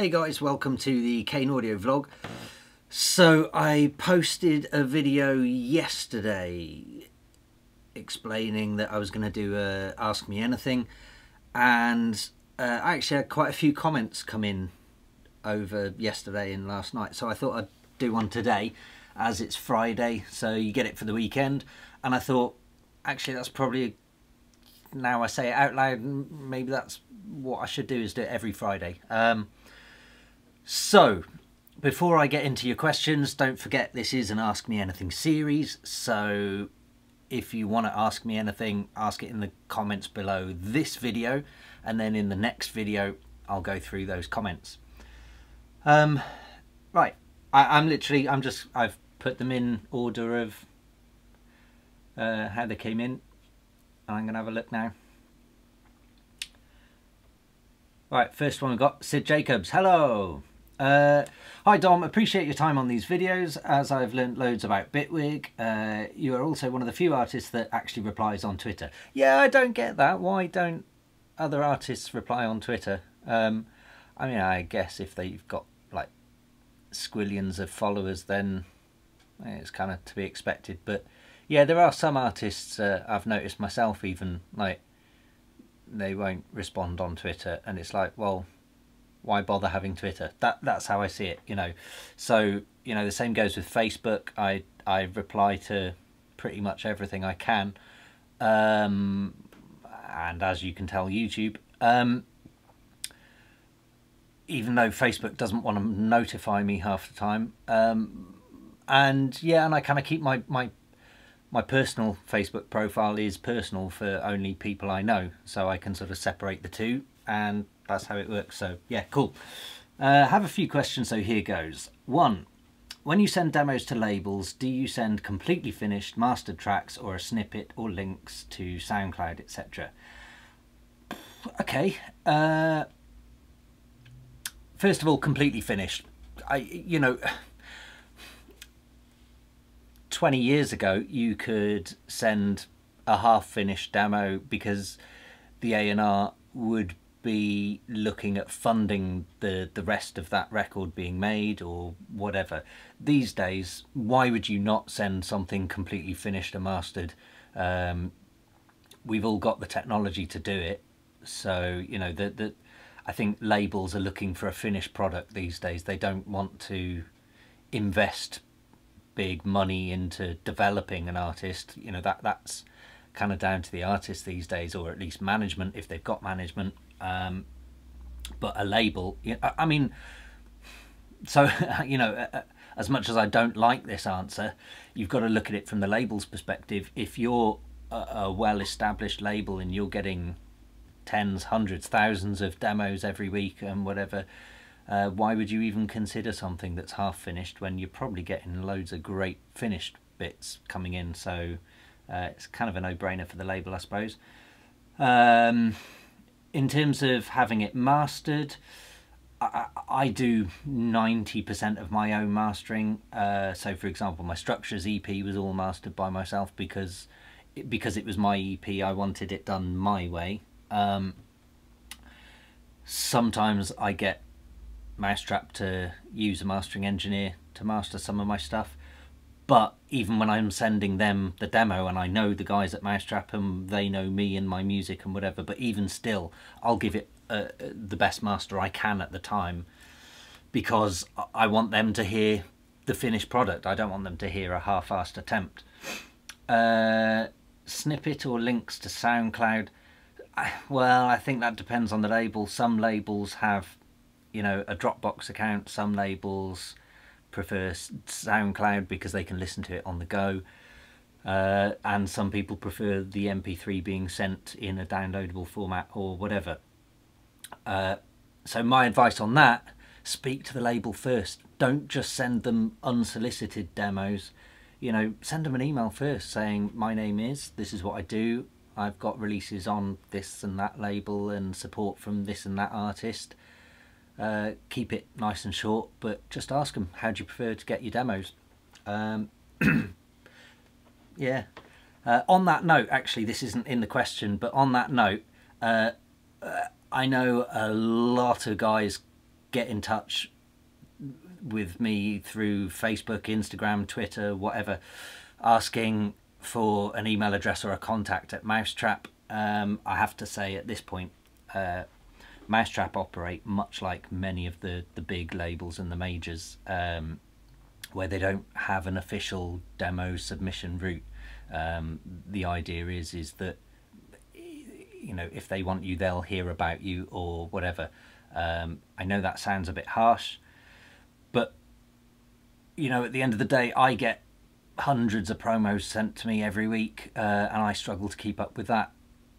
Hey guys, welcome to the Kane Audio vlog. So I posted a video yesterday explaining that I was going to do a Ask Me Anything, and I actually had quite a few comments come in over yesterday and last night, so I thought I'd do one today as it's Friday, so you get it for the weekend. And I thought actually that's probably, now I say it out loud, maybe that's what I should do, is do it every Friday. So, before I get into your questions, don't forget this is an Ask Me Anything series, so if you want to ask me anything, ask it in the comments below this video, and then in the next video I'll go through those comments. Right, I've put them in order of how they came in, and I'm going to have a look now. Right, first one we've got Sid Jacobs. Hello! Hi Dom, appreciate your time on these videos as I've learnt loads about Bitwig. You are also one of the few artists that actually replies on Twitter. Yeah, I don't get that. Why don't other artists reply on Twitter? I mean, I guess if they've got like squillions of followers, then it's kind of to be expected. But yeah, there are some artists I've noticed myself, even like they won't respond on Twitter, and it's like, well, why bother having Twitter? That's how I see it, you know. So, you know, the same goes with Facebook. I reply to pretty much everything I can, and as you can tell, YouTube, even though Facebook doesn't want to notify me half the time, and yeah, and I kind of keep my personal Facebook profile is personal for only people I know, so I can sort of separate the two, and that's how it works. So yeah, cool. Have a few questions, so here goes. 1. When you send demos to labels, do you send completely finished mastered tracks or a snippet or links to SoundCloud, etc.? Okay. First of all, completely finished. You know, 20 years ago you could send a half-finished demo because the A&R would be looking at funding the rest of that record being made or whatever. These days, why would you not send something completely finished and mastered? We've all got the technology to do it, so you know I think labels are looking for a finished product these days. They don't want to invest big money into developing an artist. You know, that's kind of down to the artist these days, or at least management if they've got management. But a label, I mean, so you know, as much as I don't like this answer, you've got to look at it from the label's perspective. If you're a well-established label and you're getting tens, hundreds, thousands of demos every week and whatever, why would you even consider something that's half finished when you're probably getting loads of great finished bits coming in? So it's kind of a no-brainer for the label, I suppose. In terms of having it mastered, I do 90% of my own mastering. So for example, my Structures EP was all mastered by myself because it was my EP. I wanted it done my way. Sometimes I get Mousetrap to use a mastering engineer to master some of my stuff, but even when I'm sending them the demo, and I know the guys at Mousetrap and they know me and my music and whatever, but even still I'll give it the best master I can at the time, because I want them to hear the finished product. I don't want them to hear a half-assed attempt. Snippet or links to SoundCloud, well, I think that depends on the label. Some labels have, you know, a Dropbox account. Some labels prefer SoundCloud because they can listen to it on the go, and some people prefer the MP3 being sent in a downloadable format or whatever. So my advice on that, speak to the label first. Don't just send them unsolicited demos. You know, send them an email first saying, my name is, this is what I do, I've got releases on this and that label and support from this and that artist. Keep it nice and short, but just ask them, how do you prefer to get your demos? Yeah. On that note, actually, this isn't in the question, but on that note, I know a lot of guys get in touch with me through Facebook, Instagram, Twitter, whatever, asking for an email address or a contact at Mousetrap. I have to say at this point, Mousetrap operate much like many of the big labels and the majors, where they don't have an official demo submission route. The idea is that, you know, if they want you, they'll hear about you or whatever. I know that sounds a bit harsh, but, you know, at the end of the day, I get hundreds of promos sent to me every week, and I struggle to keep up with that.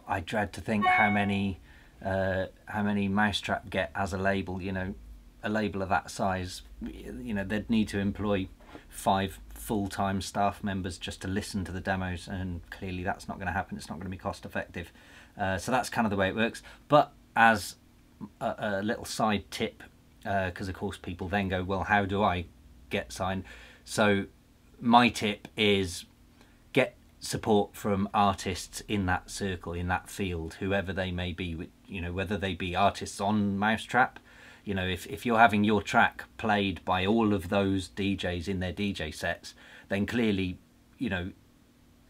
I dread to think how many Mousetrap get as a label. You know, a label of that size, you know, they'd need to employ 5 full-time staff members just to listen to the demos, and clearly that's not going to happen. It's not going to be cost effective. So that's kind of the way it works. But as a little side tip, because of course people then go, well, how do I get signed? So my tip is get support from artists in that circle, in that field, whoever they may be. You know, whether they be artists on Mousetrap. You know, if you're having your track played by all of those DJs in their DJ sets, then clearly, you know,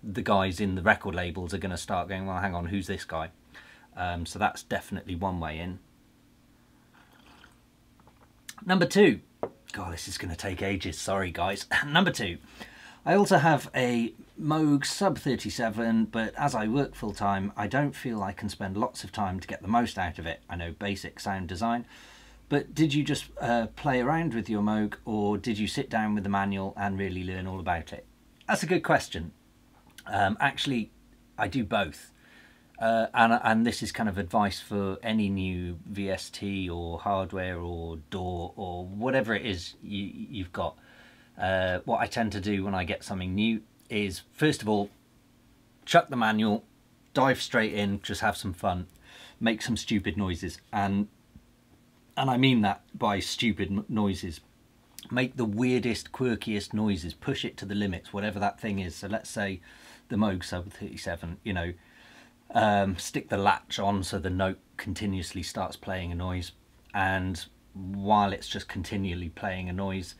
the guys in the record labels are going to start going, well, hang on, who's this guy? So that's definitely one way in. Number 2. God, this is going to take ages. Sorry, guys. Number 2. I also have a Moog Sub 37, but as I work full time, I don't feel I can spend lots of time to get the most out of it. I know basic sound design, but did you just play around with your Moog, or did you sit down with the manual and really learn all about it? That's a good question. Actually, I do both. And this is kind of advice for any new VST or hardware or DAW or whatever it is you've got. What I tend to do when I get something new is, first of all, chuck the manual, dive straight in, just have some fun, make some stupid noises. And I mean that by stupid noises. Make the weirdest, quirkiest noises, push it to the limits, whatever that thing is. So let's say the Moog Sub 37, you know, stick the latch on so the note continuously starts playing a noise, and while it's just continually playing a noise,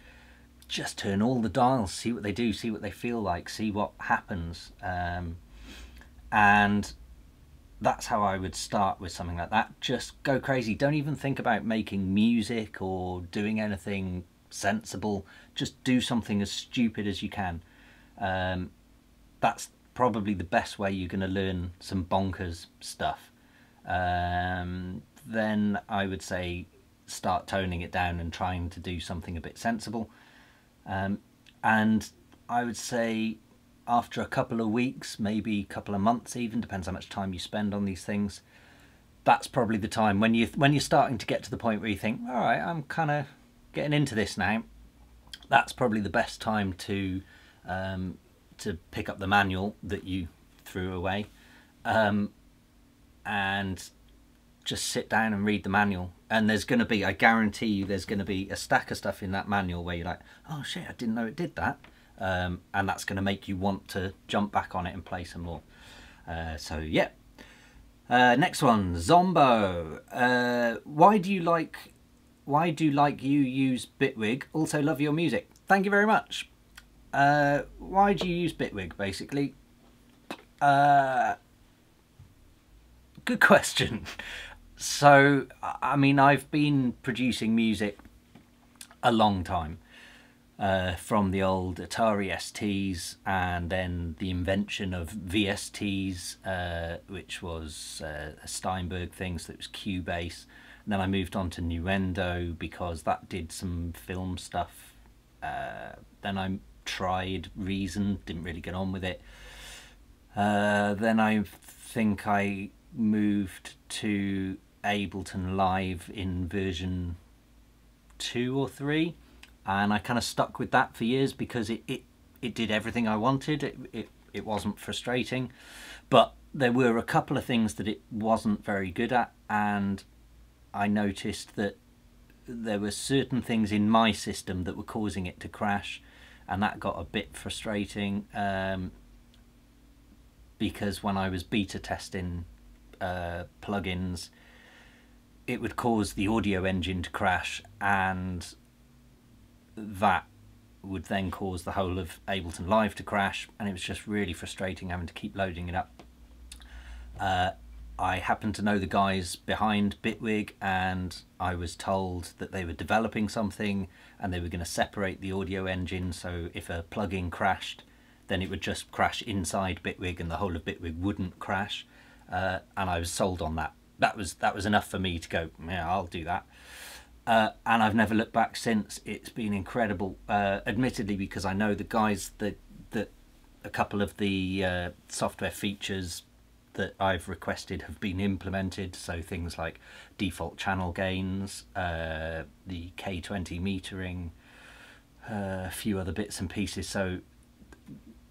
just turn all the dials, see what they do, see what they feel like, see what happens. And that's how I would start with something like that. Just go crazy. Don't even think about making music or doing anything sensible. Just do something as stupid as you can. That's probably the best way you're going to learn some bonkers stuff. Then I would say start toning it down and trying to do something a bit sensible. And I would say after a couple of weeks, maybe a couple of months even, depends how much time you spend on these things, that's probably the time when you're starting to get to the point where you think, all right, I'm kind of getting into this now. That's probably the best time to pick up the manual that you threw away, and just sit down and read the manual. And there's going to be, I guarantee you, there's going to be a stack of stuff in that manual where you're like, oh shit, I didn't know it did that. And that's going to make you want to jump back on it and play some more. So yeah. Next one, Zombo. Why do you you use Bitwig? Also love your music. Thank you very much. Why do you use Bitwig, basically? Good question. So, I mean, I've been producing music a long time, from the old Atari STs, and then the invention of VSTs, which was a Steinberg thing, so it was Cubase. And then I moved on to Nuendo because that did some film stuff. Then I tried Reason, didn't really get on with it. Then I think I moved to Ableton Live in version 2 or 3, and I kind of stuck with that for years because it did everything I wanted. It wasn't frustrating, but there were a couple of things that it wasn't very good at, and I noticed that there were certain things in my system that were causing it to crash, and that got a bit frustrating, because when I was beta testing plugins, it would cause the audio engine to crash, and that would then cause the whole of Ableton Live to crash, and it was just really frustrating having to keep loading it up. I happened to know the guys behind Bitwig, and I was told that they were developing something and they were going to separate the audio engine, so if a plugin crashed then it would just crash inside Bitwig and the whole of Bitwig wouldn't crash, and I was sold on that. That was enough for me to go, yeah, I'll do that. And I've never looked back since. It's been incredible, admittedly, because I know the guys that a couple of the software features that I've requested have been implemented, so things like default channel gains, the K20 metering, a few other bits and pieces, so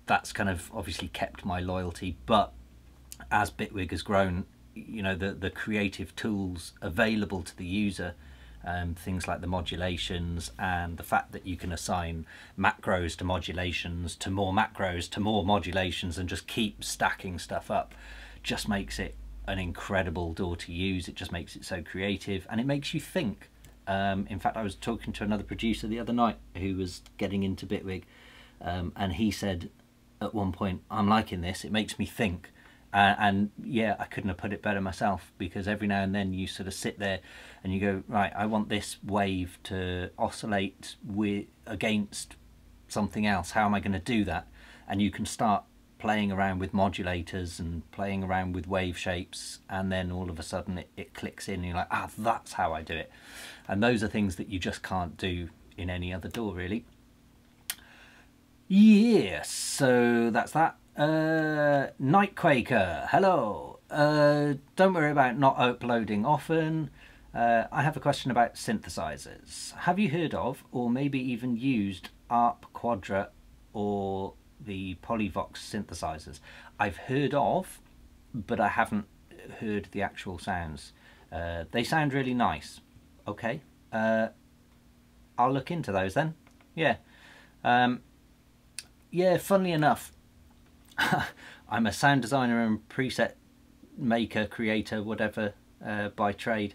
that's kind of obviously kept my loyalty. But as Bitwig has grown, you know, the creative tools available to the user, things like the modulations and the fact that you can assign macros to modulations to more macros to more modulations and just keep stacking stuff up, just makes it an incredible DAW to use. It just makes it so creative, and it makes you think. In fact, I was talking to another producer the other night who was getting into Bitwig, and he said at one point, I'm liking this, it makes me think. And yeah, I couldn't have put it better myself, because every now and then you sort of sit there and you go, right, I want this wave to oscillate against something else. How am I going to do that? And you can start playing around with modulators and playing around with wave shapes, and then all of a sudden it clicks in and you're like, ah, that's how I do it. And those are things that you just can't do in any other DAW, really. Yes, so that's that. Nightquaker, hello. Don't worry about not uploading often. I have a question about synthesizers. Have you heard of, or maybe even used, ARP Quadra or the Polyvox synthesizers? I've heard of, but I haven't heard the actual sounds. They sound really nice. Okay, I'll look into those then. Yeah. Yeah, funnily enough, I'm a sound designer and preset maker, creator, whatever, by trade,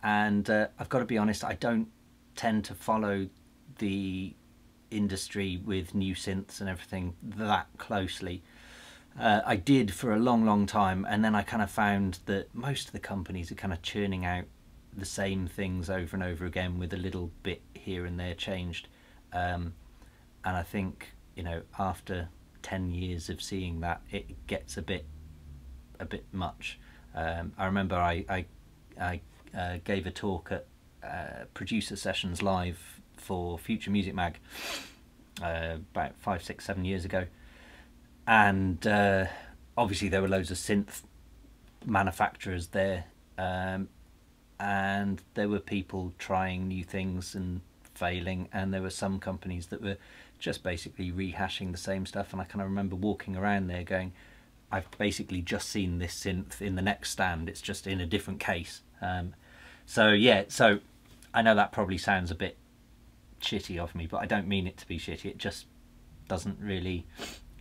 and I've got to be honest, I don't tend to follow the industry with new synths and everything that closely. I did for a long time, and then I kind of found that most of the companies are kind of churning out the same things over and over again with a little bit here and there changed, and I think, you know, after 10 years of seeing that, it gets a bit much. I remember I gave a talk at Producer Sessions Live for Future Music Mag about 5, 6, 7 years ago, and obviously there were loads of synth manufacturers there, and there were people trying new things and failing, and there were some companies that were just basically rehashing the same stuff. And I kind of remember walking around there going, I've basically just seen this synth in the next stand, it's just in a different case. So yeah, so I know that probably sounds a bit shitty of me, but I don't mean it to be shitty, it just doesn't really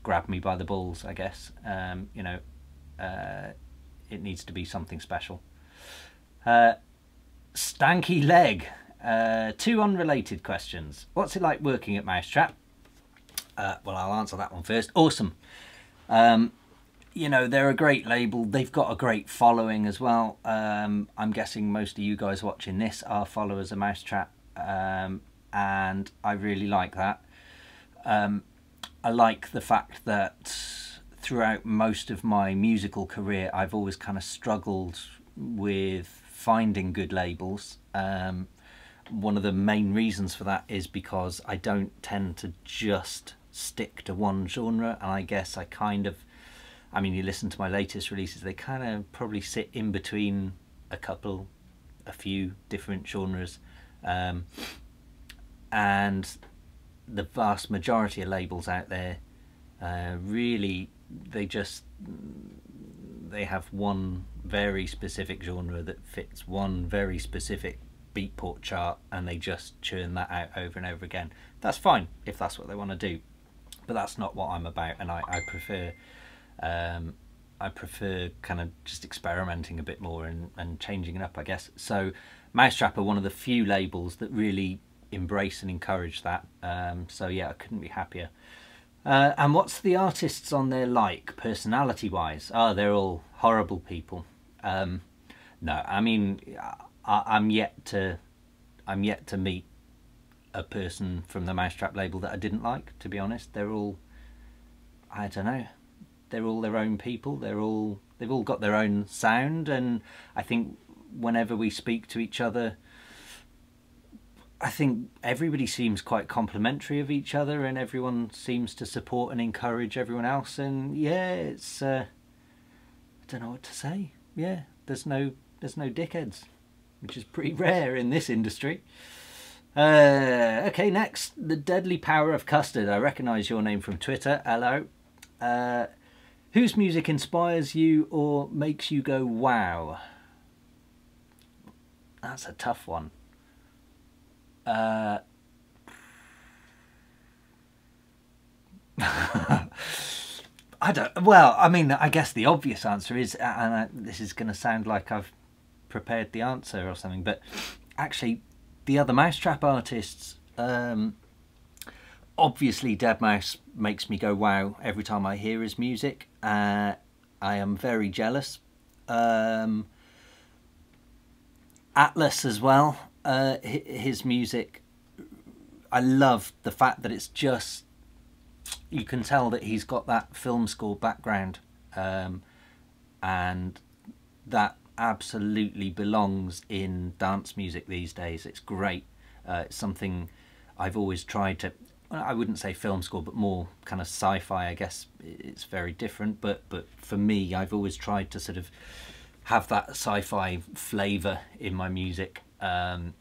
grab me by the balls, I guess. You know, it needs to be something special. Stanky Leg, 2 unrelated questions. What's it like working at Mousetrap? Well, I'll answer that one first. Awesome. You know, they're a great label. They've got a great following as well. I'm guessing most of you guys watching this are followers of Mousetrap, and I really like that. I like the fact that throughout most of my musical career, I've always kind of struggled with finding good labels. One of the main reasons for that is because I don't tend to just stick to one genre, and I guess I kind of, I mean, you listen to my latest releases, they kind of probably sit in between a few different genres, and the vast majority of labels out there, really, they have one very specific genre that fits one very specific Beatport chart, and they just churn that out over and over again. That's fine if that's what they want to do, but that's not what I'm about, and I prefer I prefer kind of just experimenting a bit more and changing it up, I guess. So Mousetrap are one of the few labels that really embrace and encourage that. So yeah, I couldn't be happier. And what's the artists on there like, personality-wise? Oh, they're all horrible people. No, I mean, I'm yet to meet a person from the Mousetrap label that I didn't like, to be honest. They're all, I don't know, they're all their own people. They've all got their own sound, and I think whenever we speak to each other, I think everybody seems quite complimentary of each other, and everyone seems to support and encourage everyone else. And yeah, it's I don't know what to say. Yeah, there's no dickheads, which is pretty rare in this industry. Okay, next, The Deadly Power of Custard. I recognise your name from Twitter. Hello. Whose music inspires you or makes you go wow? That's a tough one. I don't. Well, I mean, I guess the obvious answer is, and this is going to sound like I've prepared the answer or something, but actually, the other Mousetrap artists. Obviously, deadmau5 makes me go wow every time I hear his music. I am very jealous. Atlas as well. His music, I love the fact that it's just, you can tell that he's got that film score background, and that absolutely belongs in dance music these days. It's great. It's something I've always tried to, I wouldn't say film score, but more kind of sci-fi, I guess. It's very different, but for me, I've always tried to sort of have that sci-fi flavour in my music, and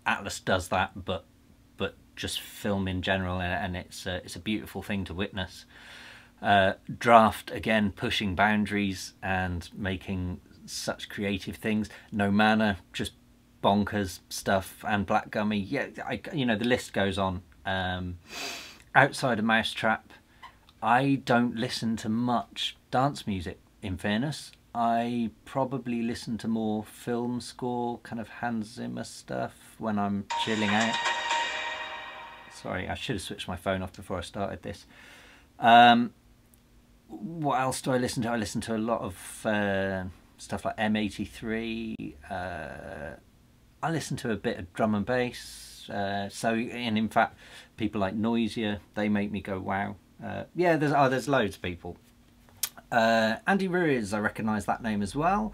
Atlas does that, but just film in general, and it's a beautiful thing to witness. Draft, again, pushing boundaries and making such creative things. No Manner, just bonkers stuff, and Black Gummy, yeah, you know, the list goes on. Outside of Mousetrap, I don't listen to much dance music, in fairness. I probably listen to more film score, kind of Hans Zimmer stuff when I'm chilling out. Sorry, I should have switched my phone off before I started this. What else do I listen to? I listen to a lot of stuff like M83. I listen to a bit of drum and bass. And in fact, people like Noisier, they make me go wow. Yeah, there's loads of people. Andy Ruiz, I recognise that name as well.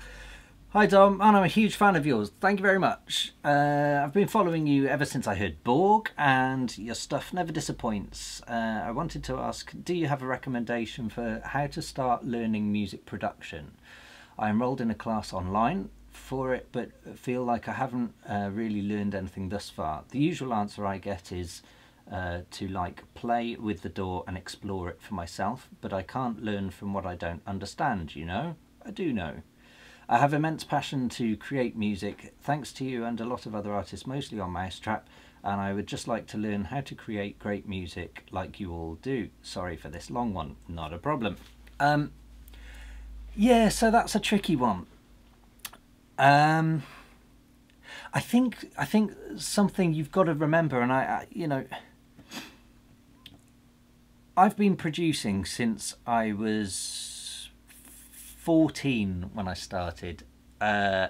Hi Dom, and I'm a huge fan of yours. Thank you very much. I've been following you ever since I heard Borg, and your stuff never disappoints. I wanted to ask, do you have a recommendation for how to start learning music production? I enrolled in a class online for it, but feel like I haven't really learned anything thus far. The usual answer I get is to like play with the DAW and explore it for myself, but I can't learn from what I don't understand, you know? I do know. I have immense passion to create music, thanks to you and a lot of other artists, mostly on Mousetrap, and I would just like to learn how to create great music like you all do. Sorry for this long one, not a problem. Yeah, so that's a tricky one. I think something you've got to remember, and I you know, I've been producing since I was 14 when I started. I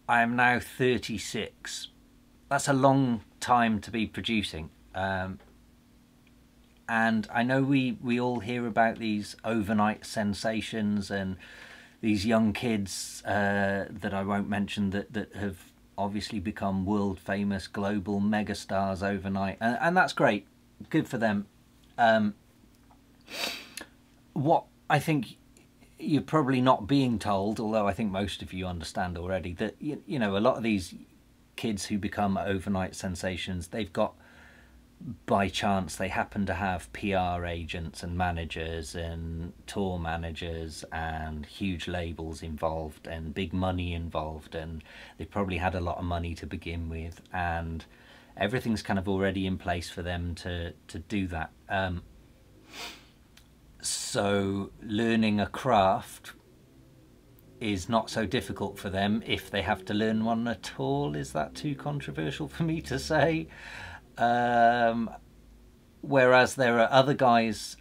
am now 36. That's a long time to be producing. And I know we all hear about these overnight sensations and these young kids that I won't mention that have obviously become world famous global megastars overnight, and that's great, good for them. What I think you're probably not being told, although I think most of you understand already, that you know, a lot of these kids who become overnight sensations, they've got, by chance, they happen to have PR agents and managers and tour managers and huge labels involved and big money involved, and they've probably had a lot of money to begin with, and everything's kind of already in place for them to do that. So learning a craft is not so difficult for them if they have to learn one at all. Is that too controversial for me to say? Whereas there are other guys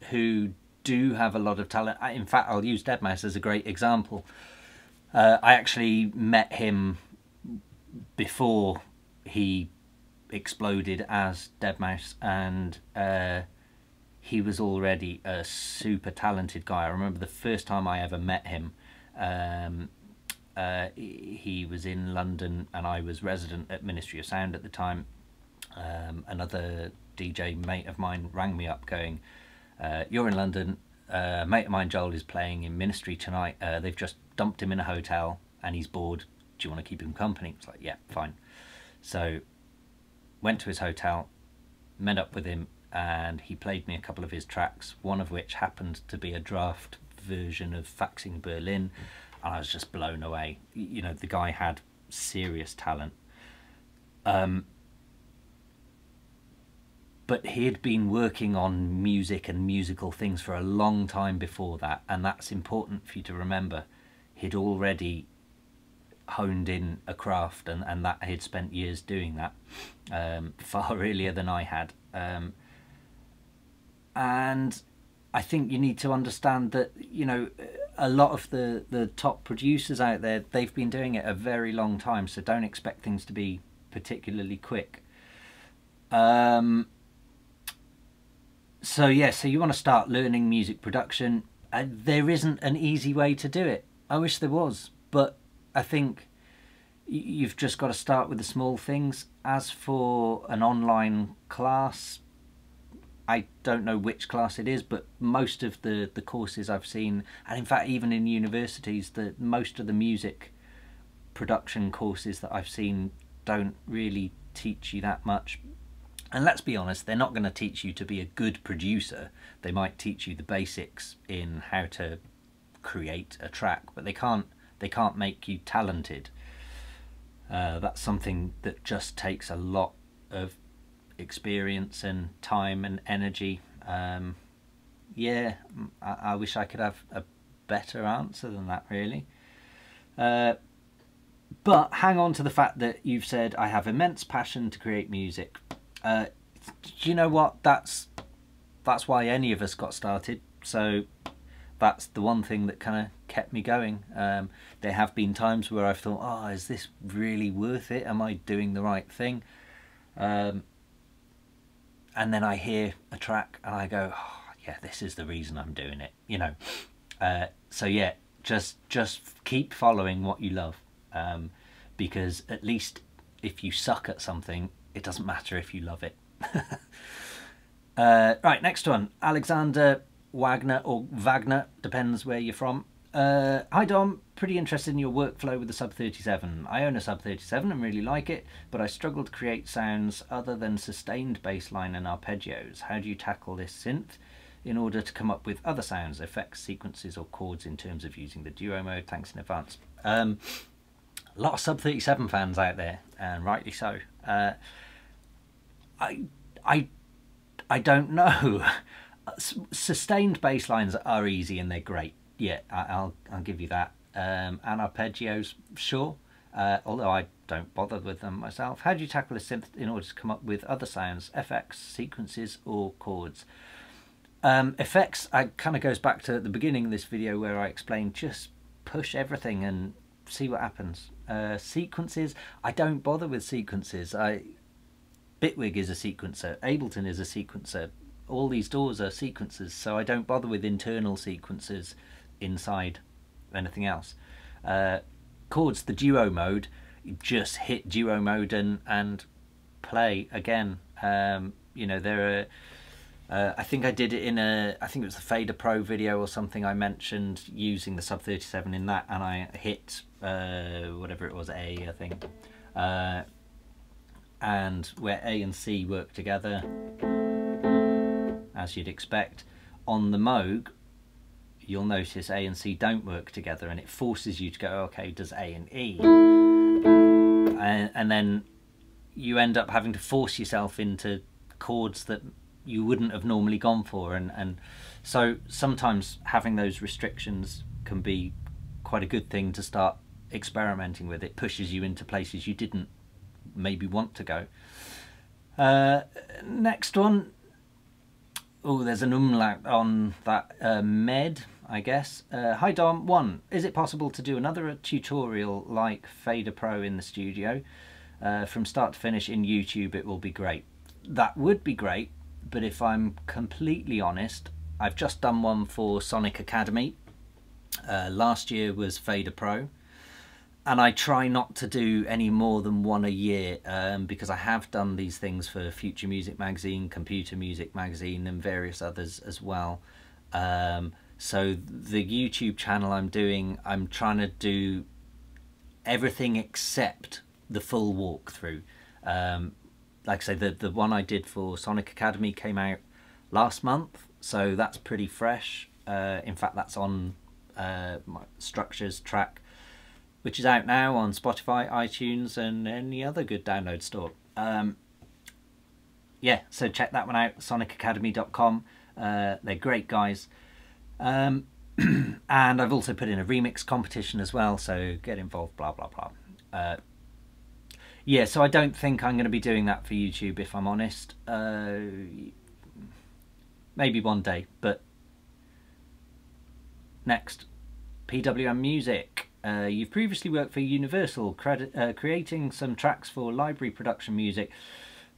who do have a lot of talent. In fact, I'll use deadmau5 as a great example. I actually met him before he exploded as deadmau5, and he was already a super talented guy. I remember the first time I ever met him, he was in London and I was resident at Ministry of Sound at the time. Another DJ mate of mine rang me up going, you're in London, a mate of mine Joel is playing in Ministry tonight, they've just dumped him in a hotel and he's bored, do you want to keep him company? It's like, yeah, fine. So went to his hotel, met up with him, and he played me a couple of his tracks, one of which happened to be a draft version of Faxing Berlin, and I was just blown away. You know, the guy had serious talent. But he had been working on music and musical things for a long time before that, and that's important for you to remember. He'd already honed in a craft, and that he'd spent years doing that, far earlier than I had. And I think you need to understand that, you know, a lot of the top producers out there, they've been doing it a very long time, so don't expect things to be particularly quick. So yeah, so you want to start learning music production. There isn't an easy way to do it. I wish there was, but I think you've just got to start with the small things. As for an online class, I don't know which class it is, but most of the courses I've seen, and in fact even in universities, most of the music production courses that I've seen don't really teach you that much. And let's be honest, they're not going to teach you to be a good producer. They might teach you the basics in how to create a track, but they can't make you talented. That's something that just takes a lot of experience and time and energy. Yeah, I wish I could have a better answer than that, really. But hang on to the fact that you've said, I have immense passion to create music. Do you know what? That's why any of us got started. So that's the one thing that kind of kept me going. There have been times where I've thought, oh, is this really worth it? Am I doing the right thing? And then I hear a track and I go, oh, yeah, this is the reason I'm doing it, you know. So yeah, just keep following what you love, because at least if you suck at something, it doesn't matter if you love it. Right, next one. Alexander Wagner, or Wagner, depends where you're from. Hi Dom, pretty interested in your workflow with the Sub 37. I own a Sub 37 and really like it, but I struggle to create sounds other than sustained bass line and arpeggios. How do you tackle this synth in order to come up with other sounds, effects, sequences or chords in terms of using the duo mode? Thanks in advance. A lot of Sub 37 fans out there, and rightly so. I don't know. Sustained bass lines are easy and they're great. Yeah, I'll give you that. And arpeggios, sure. Although I don't bother with them myself. How do you tackle a synth in order to come up with other sounds, effects, sequences, or chords? Effects, kind of goes back to the beginning of this video where I explained just push everything and see what happens. Sequences, I don't bother with sequences. Bitwig is a sequencer, Ableton is a sequencer, all these DAWs are sequencers, so I don't bother with internal sequences inside anything else. Chords, the duo mode, you just hit duo mode and play again. You know, there are, I think I did it in I think it was the Fader Pro video or something, I mentioned using the Sub 37 in that, and I hit whatever it was, A, I think. And where A and C work together, as you'd expect. On the Moog, you'll notice A and C don't work together, and it forces you to go, okay, does A and E? And then you end up having to force yourself into chords that you wouldn't have normally gone for, and so sometimes having those restrictions can be quite a good thing to start experimenting with. It pushes you into places you didn't maybe want to go. Next one. Oh, there's an umlaut on that. Med, I guess. Hi Dom. 1. Is it possible to do another tutorial like Fader Pro in the studio? From start to finish in YouTube, it will be great. That would be great, but if I'm completely honest, I've just done one for Sonic Academy. Last year was Fader Pro. And I try not to do any more than one a year, because I have done these things for Future Music Magazine, Computer Music Magazine, and various others as well. So the YouTube channel I'm trying to do everything except the full walkthrough. Like I say, the one I did for Sonic Academy came out last month, so that's pretty fresh. In fact, that's on my Structures track, which is out now on Spotify, iTunes, and any other good download store. Yeah, so check that one out, sonicacademy.com. They're great guys. And I've also put in a remix competition as well, so get involved, blah, blah, blah. Yeah, so I don't think I'm going to be doing that for YouTube, if I'm honest. Maybe one day, but... Next, PWM Music. You've previously worked for Universal, creating some tracks for library production music.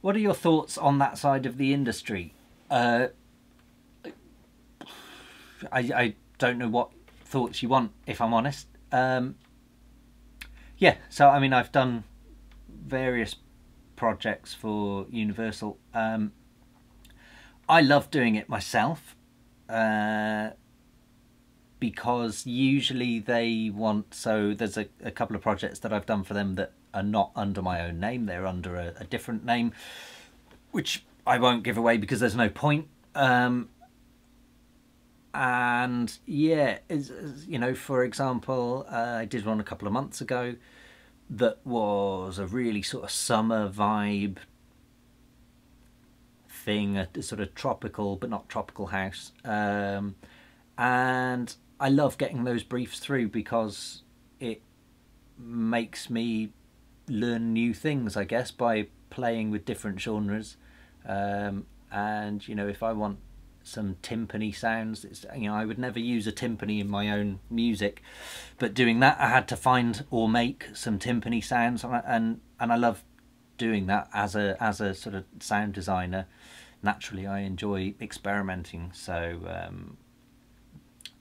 What are your thoughts on that side of the industry? I don't know what thoughts you want, if I'm honest. Yeah, so I mean, I've done various projects for Universal. I love doing it myself. Because usually they want, so there's a couple of projects that I've done for them that are not under my own name, they're under a different name, which I won't give away because there's no point. And yeah, you know, for example, I did one a couple of months ago that was a really sort of summer vibe thing, a sort of tropical but not tropical house. And I love getting those briefs through because it makes me learn new things, I guess, by playing with different genres. And you know, if I want some timpani sounds, it's, you know, I would never use a timpani in my own music, but doing that I had to find or make some timpani sounds, and I love doing that as a sort of sound designer. Naturally I enjoy experimenting, so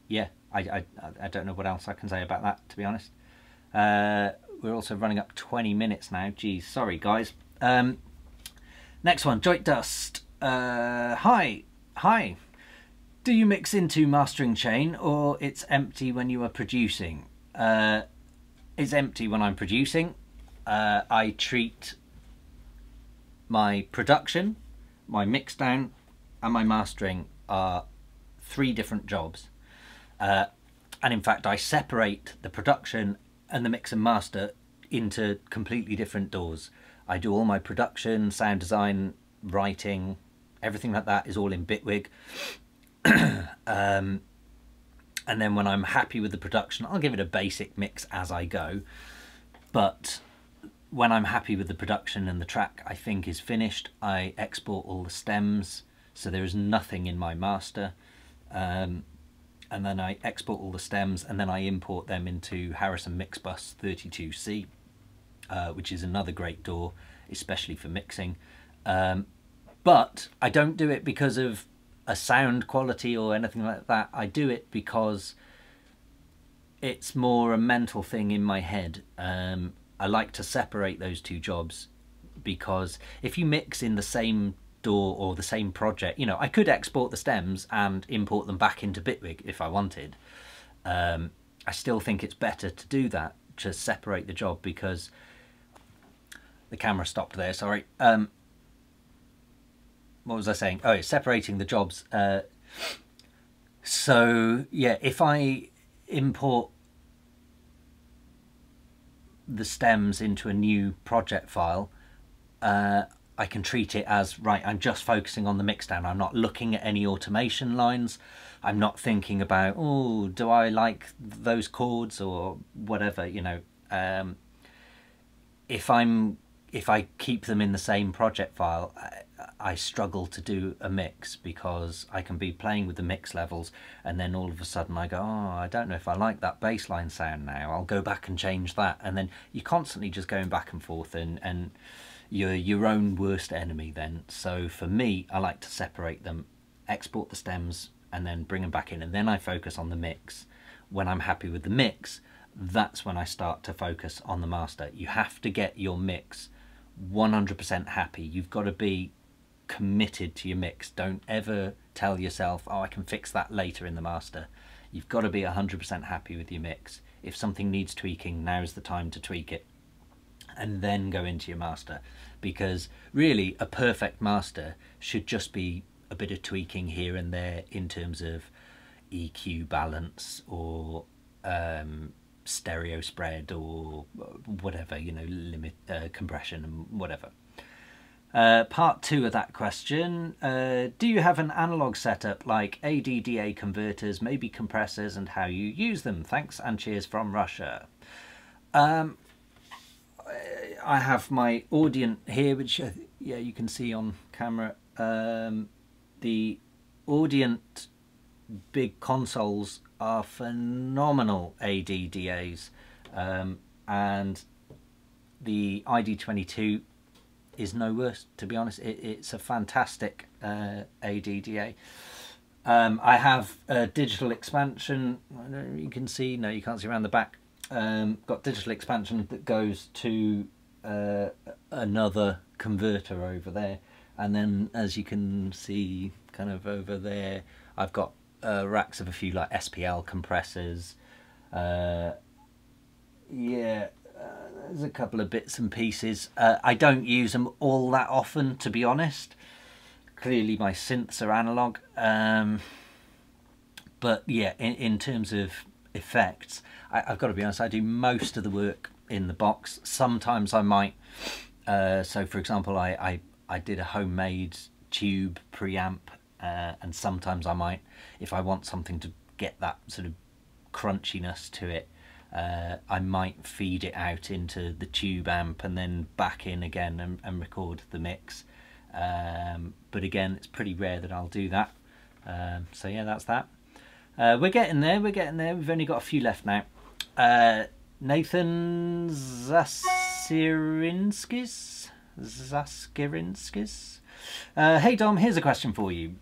yeah, I don't know what else I can say about that, to be honest. We're also running up 20 minutes now. Geez, sorry guys. Next one, Joint Dust. Hi. Do you mix into mastering chain, or it's empty when you are producing? It's empty when I'm producing. I treat my production, my mixdown, and my mastering are 3 different jobs. And in fact, I separate the production and the mix and master into completely different doors. I do all my production, sound design, writing, everything like that is all in Bitwig. And then when I'm happy with the production, I'll give it a basic mix as I go. But when I'm happy with the production and the track I think is finished, I export all the stems, so there is nothing in my master. And then I export all the stems, and then I import them into Harrison Mixbus 32C, which is another great DAW, especially for mixing. But I don't do it because of a sound quality or anything like that. I do it because it's more a mental thing in my head. I like to separate those 2 jobs, because if you mix in the same DAW or the same project, you know, I could export the stems and import them back into Bitwig if I wanted. I still think it's better to do that, to separate the job, because the camera stopped there, sorry. What was I saying? Oh, it's separating the jobs. So yeah, if I import the stems into a new project file, I can treat it as, right, I'm just focusing on the mix down. I'm not looking at any automation lines. I'm not thinking about, oh, do I like those chords or whatever, you know. If I keep them in the same project file, I struggle to do a mix, because I can be playing with the mix levels and then all of a sudden I go, oh, I don't know if I like that bass line sound now. I'll go back and change that. And then you're constantly just going back and forth, and you're your own worst enemy then. So for me, I like to separate them, export the stems, and then bring them back in. And then I focus on the mix. When I'm happy with the mix, that's when I start to focus on the master. You have to get your mix 100% happy. You've got to be committed to your mix. Don't ever tell yourself, oh, I can fix that later in the master. You've got to be 100% happy with your mix. If something needs tweaking, now's the time to tweak it, and then go into your master. Because really, a perfect master should just be a bit of tweaking here and there in terms of EQ balance, or stereo spread, or whatever, you know, limit compression and whatever. Part 2 of that question, do you have an analog setup like ADDA converters, maybe compressors, and how you use them? Thanks and cheers from Russia. I have my Audient here, which yeah, you can see on camera. The Audient big consoles are phenomenal ADDAs, and the ID22 is no worse, to be honest. It's a fantastic ADDA. I have a digital expansion. I don't know, you can see, no, you can't see around the back. Got digital expansion that goes to another converter over there, and then as you can see kind of over there, I've got racks of a few like SPL compressors. Yeah, there's a couple of bits and pieces. I don't use them all that often, to be honest. Clearly my synths are analog, but yeah, in terms of effects, I've got to be honest, I do most of the work in the box. Sometimes I might, so for example, I did a homemade tube preamp, and sometimes I might, if I want something to get that sort of crunchiness to it, I might feed it out into the tube amp and then back in again and record the mix. But again, it's pretty rare that I'll do that. So yeah, that's that. We're getting there, we've only got a few left now. Nathan Zaskirinskis? Hey Dom, here's a question for you.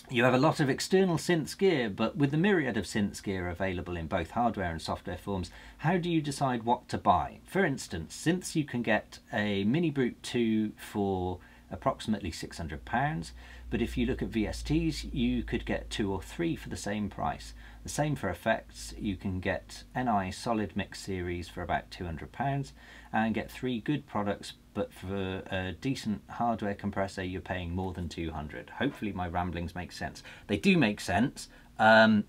You have a lot of external synths gear, but with the myriad of synths gear available in both hardware and software forms, how do you decide what to buy? For instance, synths you can get a Mini Brute 2 for approximately £600, but if you look at VSTs, you could get 2 or 3 for the same price. The same for effects, you can get NI Solid Mix Series for about £200 and get 3 good products, but for a decent hardware compressor you're paying more than £200. Hopefully my ramblings make sense. They do make sense. I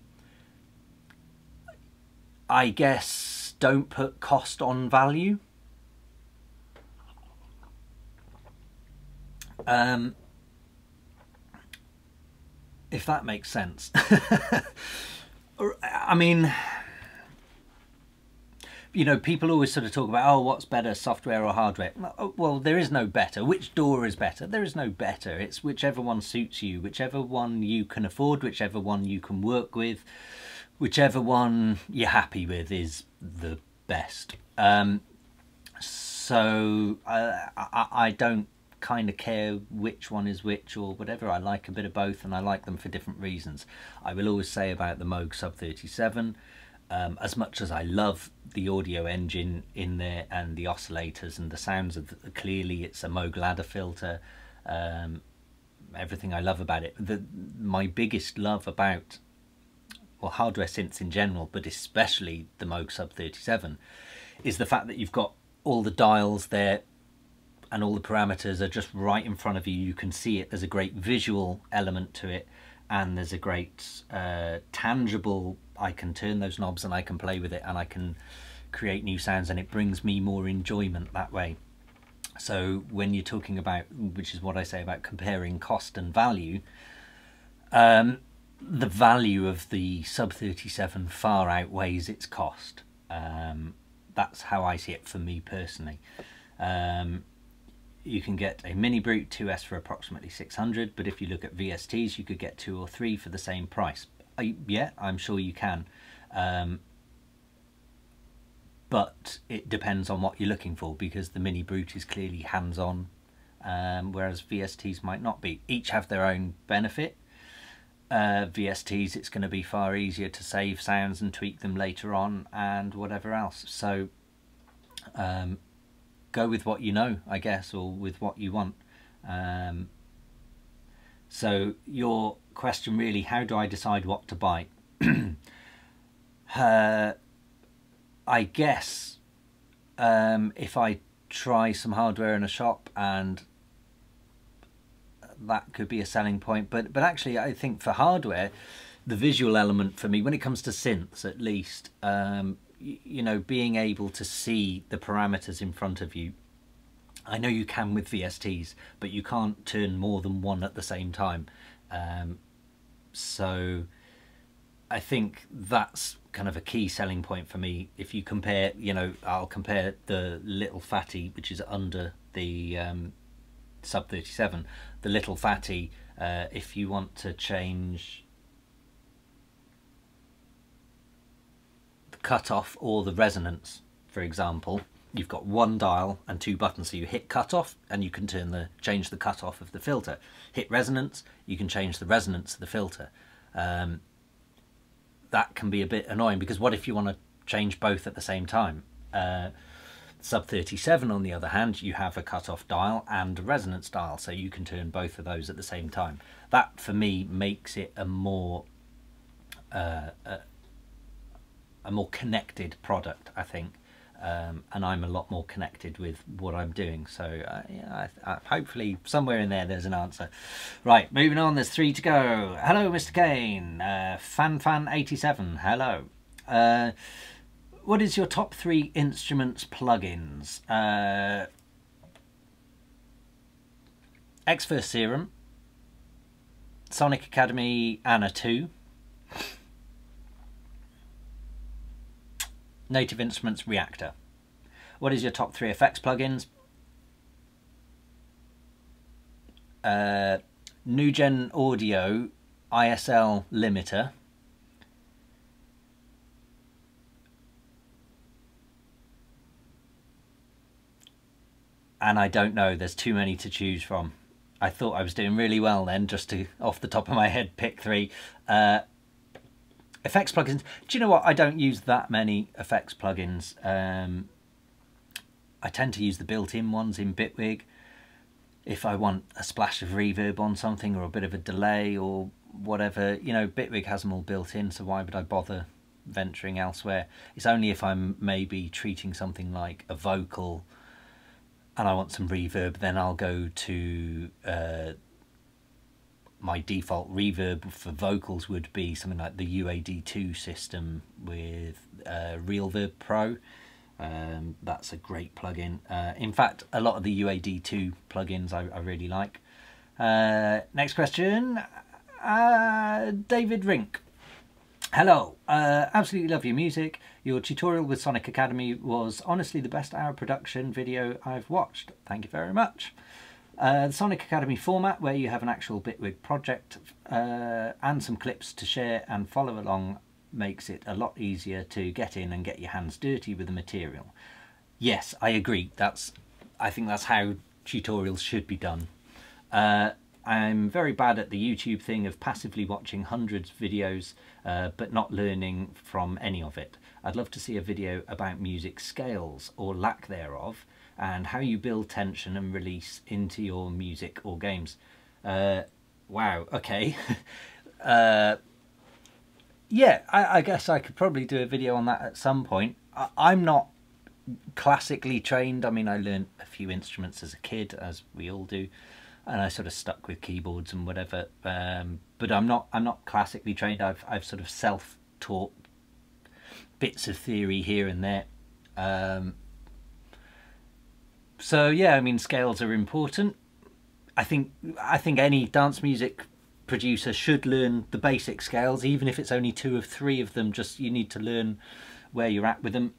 guess don't put cost on value. If that makes sense. I mean, you know, people always sort of talk about, oh, what's better, software or hardware? Well, there is no better. Which door is better? There is no better. It's whichever one suits you, whichever one you can afford, whichever one you can work with, whichever one you're happy with is the best. So I don't kind of care which one is which or whatever. I like a bit of both, and I like them for different reasons. I will always say about the Moog Sub 37, as much as I love the audio engine in there and the oscillators and the sounds of, clearly it's a Moog ladder filter, everything I love about it, my biggest love about, well, hardware synths in general, but especially the Moog Sub 37, is the fact that you've got all the dials there and all the parameters are just right in front of you. You can see it. There's a great visual element to it, and there's a great tangible, I can turn those knobs and I can play with it and I can create new sounds, and it brings me more enjoyment that way. So when you're talking about, which is what I say about comparing cost and value, the value of the Sub 37 far outweighs its cost. That's how I see it for me personally. You can get a Mini Brute 2S for approximately 600, but if you look at VSTs, you could get 2 or 3 for the same price. Yeah, I'm sure you can. But it depends on what you're looking for, because the Mini Brute is clearly hands-on, whereas VSTs might not be. Each have their own benefit. VSTs, it's going to be far easier to save sounds and tweak them later on and whatever else. So go with what you know, I guess, or with what you want. So your question really, how do I decide what to buy? I guess if I try some hardware in a shop, and that could be a selling point, but actually I think for hardware, the visual element for me, when it comes to synths at least, you know, being able to see the parameters in front of you. I know you can with VSTs, but you can't turn more than one at the same time. So I think that's kind of a key selling point for me. If you compare, you know, I'll compare the Little Fatty, which is under the Sub 37, the Little Fatty, if you want to change the cutoff or the resonance, for example, you've got one dial and 2 buttons. So you hit cutoff and you can change the cutoff of the filter. Hit resonance, you can change the resonance of the filter. That can be a bit annoying, because what if you want to change both at the same time? Sub 37, on the other hand, you have a cutoff dial and a resonance dial, so you can turn both of those at the same time. That for me makes it a more connected product, I think. And I'm a lot more connected with what I'm doing. So yeah, hopefully somewhere in there there's an answer. Right, moving on, there's 3 to go. Hello, Mr. Kane. Fan87, hello. What is your top 3 instruments plugins? Xfer Serum, Sonic Academy Anna 2, Native Instruments Reactor. What is your top 3 effects plugins? New Gen Audio ISL Limiter, and I don't know, there's too many to choose from. I thought I was doing really well then, just to, off the top of my head, pick 3. Effects plugins. Do you know what? I don't use that many effects plugins. I tend to use the built-in ones in Bitwig. If I want a splash of reverb on something, or a bit of a delay or whatever, you know, Bitwig has them all built in, so why would I bother venturing elsewhere? It's only if I'm maybe treating something like a vocal and I want some reverb, then I'll go to my default reverb for vocals would be something like the UAD2 system with RealVerb Pro. That's a great plugin. In fact, a lot of the UAD2 plugins I really like. Next question. David Rink. Hello. Absolutely love your music. Your tutorial with Sonic Academy was honestly the best hour production video I've watched. Thank you very much. The Sonic Academy format, where you have an actual Bitwig project and some clips to share and follow along, makes it a lot easier to get in and get your hands dirty with the material. Yes, I agree. I think that's how tutorials should be done. I'm very bad at the YouTube thing of passively watching hundreds of videos but not learning from any of it. I'd love to see a video about music scales or lack thereof, and how you build tension and release into your music or games. Wow, okay. Yeah, I guess I could probably do a video on that at some point. I'm not classically trained. I mean, I learned a few instruments as a kid, as we all do, and I sort of stuck with keyboards and whatever. But I'm not classically trained. I've sort of self-taught bits of theory here and there. So yeah, I mean, scales are important. I think any dance music producer should learn the basic scales, even if it's only 2 or 3 of them. Just you need to learn where you're at with them,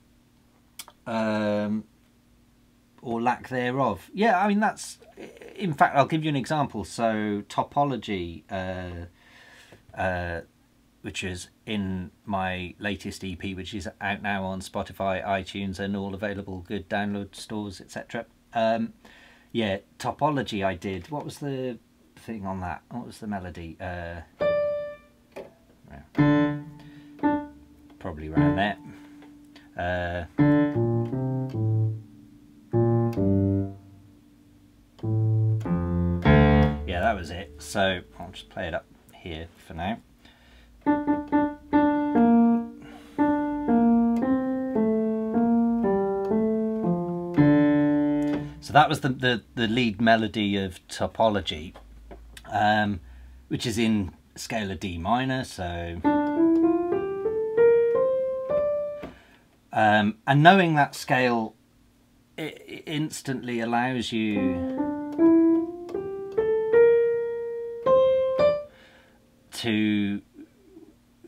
or lack thereof. Yeah, I mean, that's, in fact, I'll give you an example. So Topology, which is in my latest EP, which is out now on Spotify, iTunes, and all available good download stores, etc. Yeah, Topology I did. What was the thing on that? What was the melody? Probably around there. Yeah, that was it. So I'll just play it up here for now. So that was the lead melody of Topology, which is in scale of D minor. So, and knowing that scale, it instantly allows you to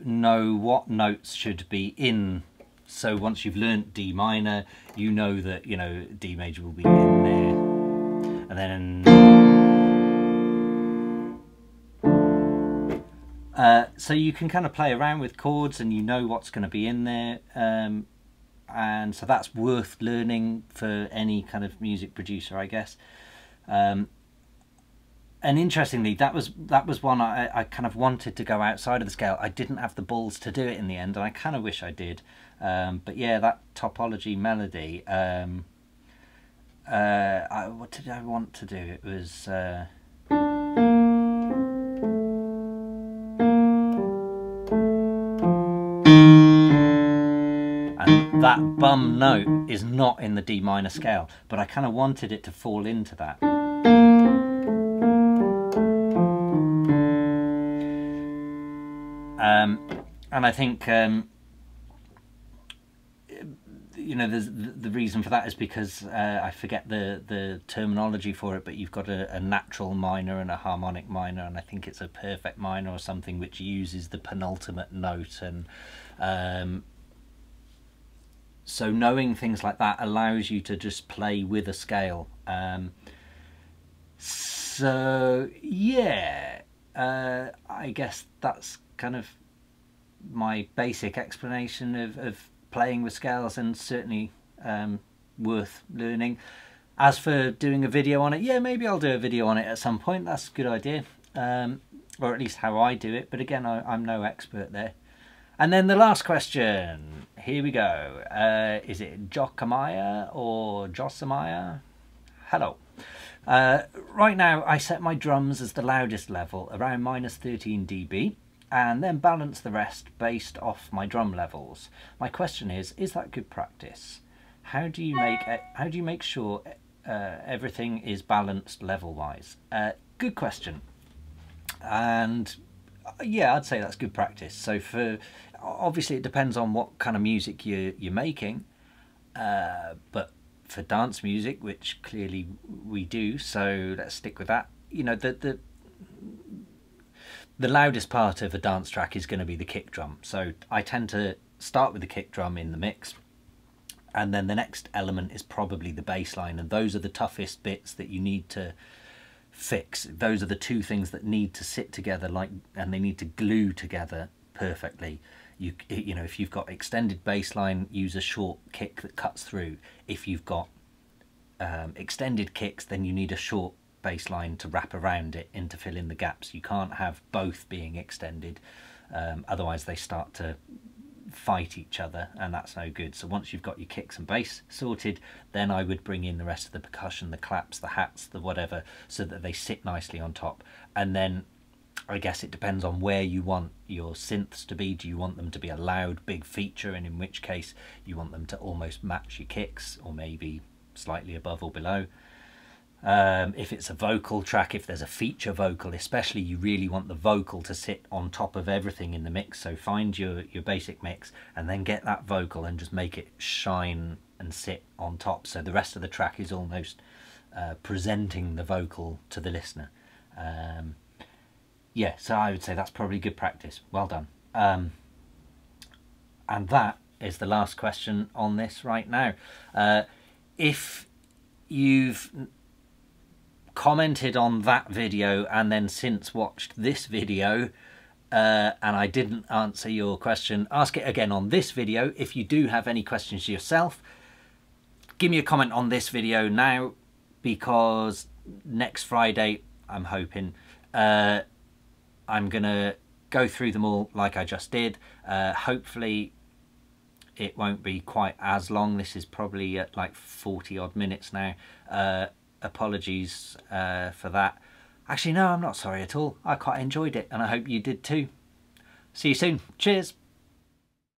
know what notes should be in. So once you've learnt D minor, you know that, you know, D major will be in there, and then so you can kind of play around with chords, and you know what's going to be in there, and so that's worth learning for any kind of music producer, I guess. And interestingly, that was one I kind of wanted to go outside of the scale. I didn't have the balls to do it in the end, and I kind of wish I did. But yeah, that Topology melody, what did I want to do? It was and that bum note is not in the D minor scale, but I kind of wanted it to fall into that. And I think, you know, the reason for that is because I forget the terminology for it, but you've got a natural minor and a harmonic minor, and I think it's a perfect minor or something, which uses the penultimate note. And so knowing things like that allows you to just play with a scale. So yeah, I guess that's kind of my basic explanation of playing with scales, and certainly worth learning. As for doing a video on it, yeah, maybe I'll do a video on it at some point. That's a good idea, or at least how I do it, but again, I'm no expert there. And then the last question, here we go. Is it Jokamaya or Josamaya? Hello. Right now I set my drums as the loudest level, around -13 dB, and then balance the rest based off my drum levels. My question is that good practice? How do you make sure everything is balanced level wise? Good question. And yeah, I'd say that's good practice. So obviously it depends on what kind of music you're making, but for dance music, which clearly we do, so let's stick with that. You know, the loudest part of a dance track is going to be the kick drum. So I tend to start with the kick drum in the mix, and then the next element is probably the bass line, and those are the toughest bits that you need to fix. Those are the two things that need to sit together, and they need to glue together perfectly. You know, if you've got extended bass line, use a short kick that cuts through. If you've got extended kicks, then you need a short bass line to wrap around it and to fill in the gaps. You can't have both being extended, otherwise they start to fight each other, and that's no good. So once you've got your kicks and bass sorted, then I would bring in the rest of the percussion, the claps, the hats, the whatever, so that they sit nicely on top. And then I guess it depends on where you want your synths to be. Do you want them to be a loud big feature, and in which case you want them to almost match your kicks, or maybe slightly above or below? If it's a vocal track, if there's a feature vocal especially, you really want the vocal to sit on top of everything in the mix. So find your basic mix and then get that vocal and just make it shine and sit on top, so the rest of the track is almost presenting the vocal to the listener. Yeah, so I would say that's probably good practice. Well done. And that is the last question on this right now. If you've commented on that video and then since watched this video and I didn't answer your question, ask it again on this video. If you do have any questions yourself, give me a comment on this video now, because next Friday, I'm hoping, I'm gonna go through them all like I just did. Hopefully it won't be quite as long. This is probably at like 40 odd minutes now. Apologies for that. Actually, no, I'm not sorry at all. I quite enjoyed it and I hope you did too. See you soon. Cheers.